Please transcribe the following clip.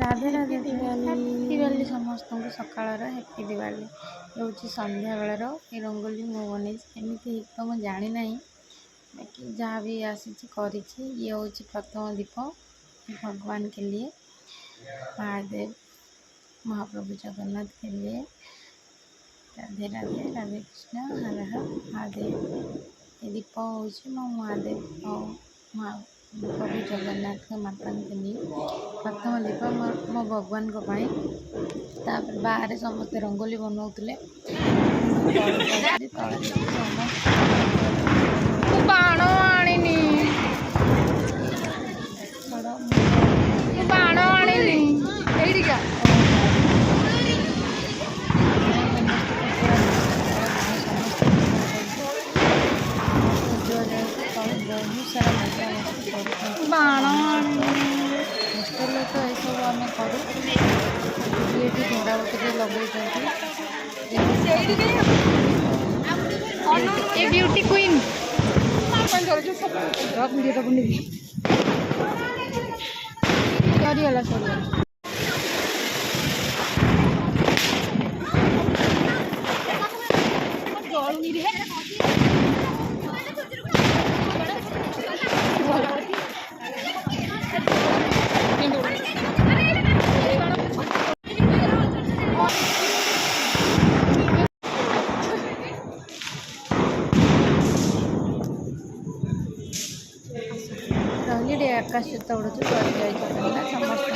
Radhe Radhe happy Diwali समस्त को सकाळ हैप्पी दिवाली हूँ संध्या बेलर ये रंगोली मु बन एमती तो मुझे जानी ना बाकी जहाँ भी आसी ये हूँ प्रथम दीप भगवान के लिए महादेव महाप्रभु जगन्नाथ के लिए राधे राधे राधे कृष्ण हर हर महादेव ये दीप हूँ मो महादेव और प्रभु जगन्नाथ के माता के लिए प्रथम दीप मो भगवान को बाहर समस्त रंगोली बनाऊले बाण आनी बाण आनी बहुत सारा मजा बाण हस्टेल तो यू आम करूँ झंडा बटर लगे ब्यूटी क्वीन सरीगला सरीगला आकाश चित्त उड़ू जय जगन्नाथ समस्त